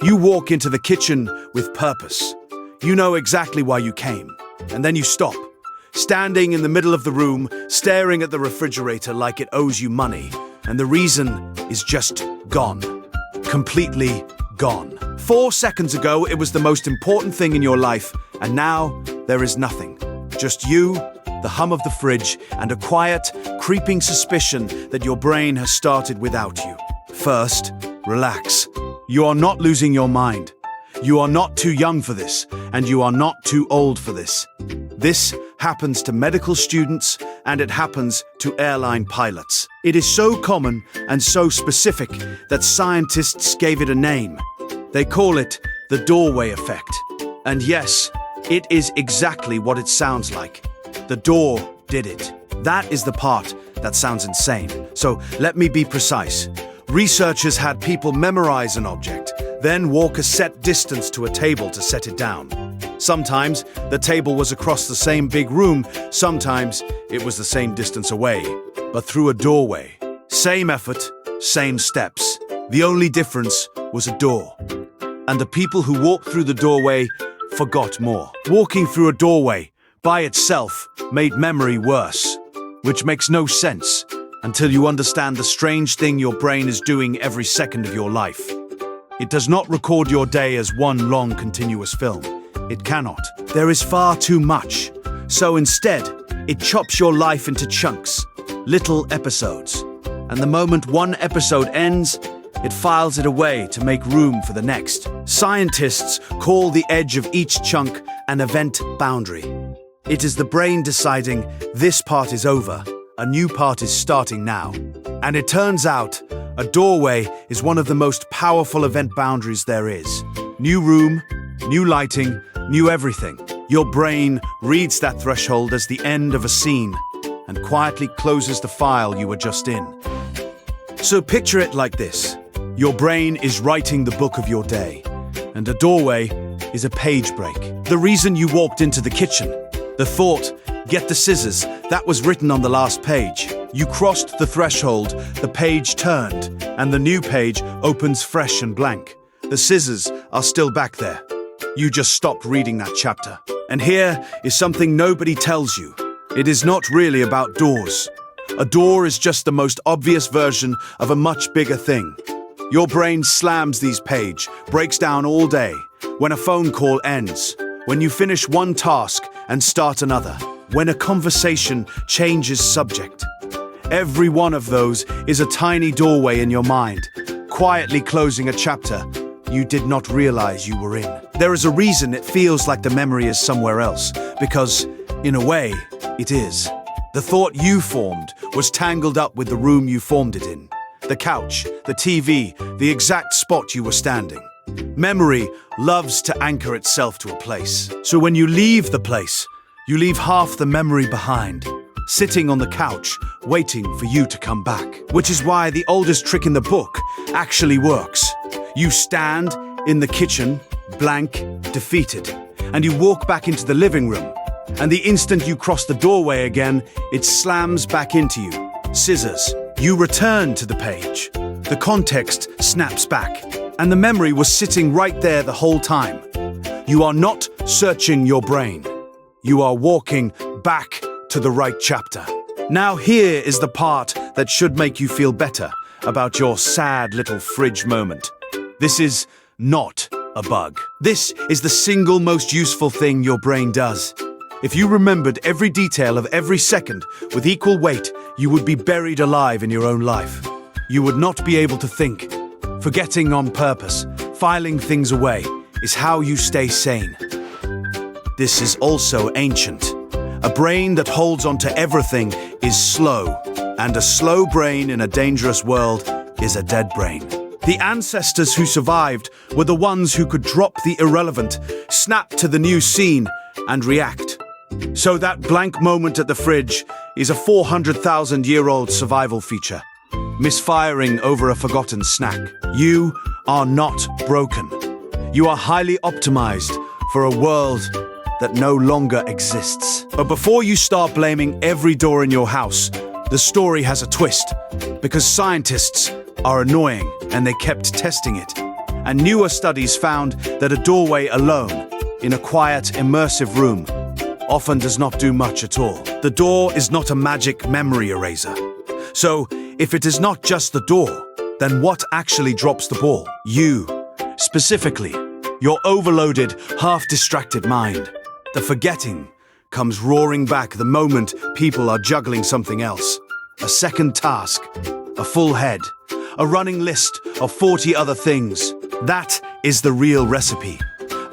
You walk into the kitchen with purpose. You know exactly why you came. And then you stop, standing in the middle of the room, staring at the refrigerator like it owes you money. And the reason is just gone. Completely gone. 4 seconds ago, it was the most important thing in your life, and now there is nothing. Just you, the hum of the fridge, and a quiet, creeping suspicion that your brain has started without you. First, relax. You are not losing your mind. You are not too young for this, and you are not too old for this. This happens to medical students, and it happens to airline pilots. It is so common and so specific that scientists gave it a name. They call it the doorway effect. And yes, it is exactly what it sounds like. The door did it. That is the part that sounds insane. So let me be precise. Researchers had people memorize an object, then walk a set distance to a table to set it down. Sometimes the table was across the same big room, sometimes it was the same distance away, but through a doorway. Same effort, same steps. The only difference was a door. And the people who walked through the doorway forgot more. Walking through a doorway by itself made memory worse, which makes no sense until you understand the strange thing your brain is doing every second of your life. It does not record your day as one long continuous film. It cannot. There is far too much. So instead, it chops your life into chunks, little episodes. And the moment one episode ends, it files it away to make room for the next. Scientists call the edge of each chunk an event boundary. It is the brain deciding this part is over, a new part is starting now. And it turns out, a doorway is one of the most powerful event boundaries there is. New room, new lighting, new everything. Your brain reads that threshold as the end of a scene and quietly closes the file you were just in. So picture it like this. Your brain is writing the book of your day, and a doorway is a page break. The reason you walked into the kitchen, the thought, get the scissors, that was written on the last page. You crossed the threshold, the page turned, and the new page opens fresh and blank. The scissors are still back there. You just stopped reading that chapter. And here is something nobody tells you. It is not really about doors. A door is just the most obvious version of a much bigger thing. Your brain slams these pages, breaks down all day, when a phone call ends, when you finish one task and start another, when a conversation changes subject. Every one of those is a tiny doorway in your mind, quietly closing a chapter you did not realize you were in. There is a reason it feels like the memory is somewhere else, because, in a way, it is. The thought you formed was tangled up with the room you formed it in. The couch, the TV, the exact spot you were standing. Memory loves to anchor itself to a place. So when you leave the place, you leave half the memory behind, sitting on the couch, waiting for you to come back. Which is why the oldest trick in the book actually works. You stand in the kitchen, blank, defeated, and you walk back into the living room. And the instant you cross the doorway again, it slams back into you. Scissors. You return to the page. The context snaps back, and the memory was sitting right there the whole time. You are not searching your brain. You are walking back to the right chapter. Now here is the part that should make you feel better about your sad little fridge moment. This is not a bug. This is the single most useful thing your brain does. If you remembered every detail of every second with equal weight, you would be buried alive in your own life. You would not be able to think. Forgetting on purpose, filing things away, is how you stay sane. This is also ancient. A brain that holds onto everything is slow, and a slow brain in a dangerous world is a dead brain. The ancestors who survived were the ones who could drop the irrelevant, snap to the new scene, and react. So that blank moment at the fridge is a 400,000-year-old survival feature. Misfiring over a forgotten snack. You are not broken. You are highly optimized for a world that no longer exists. But before you start blaming every door in your house, the story has a twist. Because scientists are annoying and they kept testing it. And newer studies found that a doorway alone, in a quiet, immersive room, often does not do much at all. The door is not a magic memory eraser. So, if it is not just the door, then what actually drops the ball? You, specifically, your overloaded, half-distracted mind. The forgetting comes roaring back the moment people are juggling something else. A second task, a full head, a running list of 40 other things. That is the real recipe.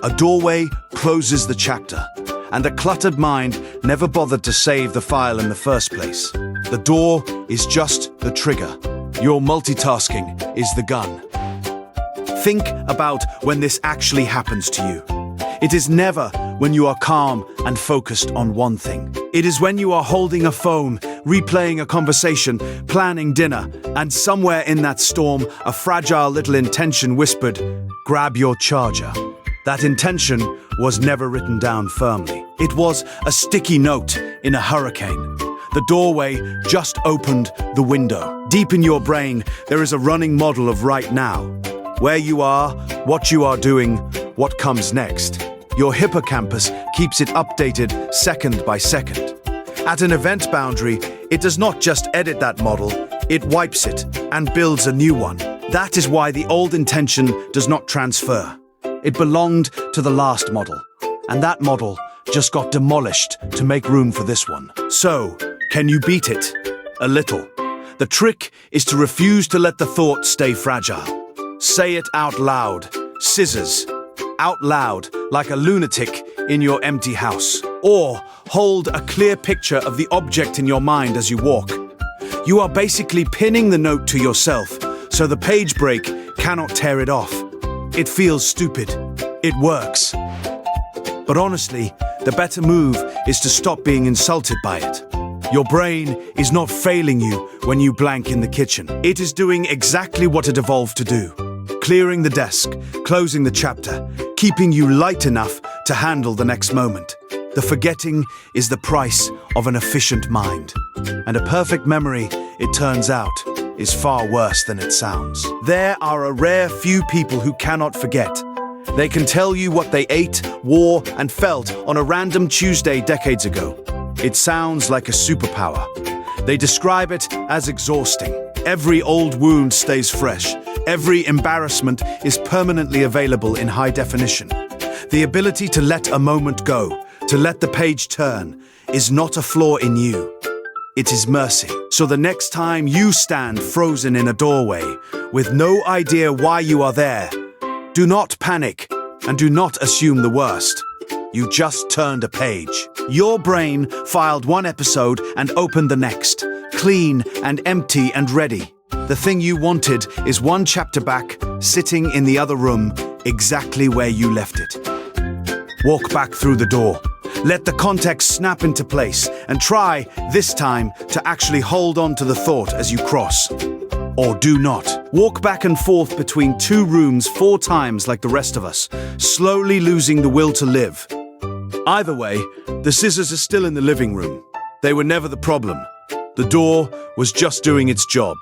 A doorway closes the chapter, and a cluttered mind never bothered to save the file in the first place. The door is just the trigger. Your multitasking is the gun. Think about when this actually happens to you. It is never when you are calm and focused on one thing. It is when you are holding a phone, replaying a conversation, planning dinner, and somewhere in that storm, a fragile little intention whispered, "Grab your charger." That intention was never written down firmly. It was a sticky note in a hurricane. The doorway just opened the window. Deep in your brain, there is a running model of right now. Where you are, what you are doing, what comes next. Your hippocampus keeps it updated second by second. At an event boundary, it does not just edit that model, it wipes it and builds a new one. That is why the old intention does not transfer. It belonged to the last model, and that model just got demolished to make room for this one. So, can you beat it? A little. The trick is to refuse to let the thought stay fragile. Say it out loud. Scissors. Out loud, like a lunatic in your empty house. Or hold a clear picture of the object in your mind as you walk. You are basically pinning the note to yourself, so the page break cannot tear it off. It feels stupid. It works. But honestly, the better move is to stop being insulted by it. Your brain is not failing you when you blank in the kitchen. It is doing exactly what it evolved to do. Clearing the desk, closing the chapter, keeping you light enough to handle the next moment. The forgetting is the price of an efficient mind. And a perfect memory, it turns out, is far worse than it sounds. There are a rare few people who cannot forget. They can tell you what they ate, wore, and felt on a random Tuesday decades ago. It sounds like a superpower. They describe it as exhausting. Every old wound stays fresh. Every embarrassment is permanently available in high definition. The ability to let a moment go, to let the page turn, is not a flaw in you. It is mercy. So the next time you stand frozen in a doorway with no idea why you are there, do not panic and do not assume the worst. You just turned a page. Your brain filed one episode and opened the next, clean and empty and ready. The thing you wanted is one chapter back, sitting in the other room, exactly where you left it. Walk back through the door. Let the context snap into place and try, this time, to actually hold on to the thought as you cross. Or do not. Walk back and forth between two rooms 4 times like the rest of us, slowly losing the will to live. Either way, the scissors are still in the living room. They were never the problem. The door was just doing its job.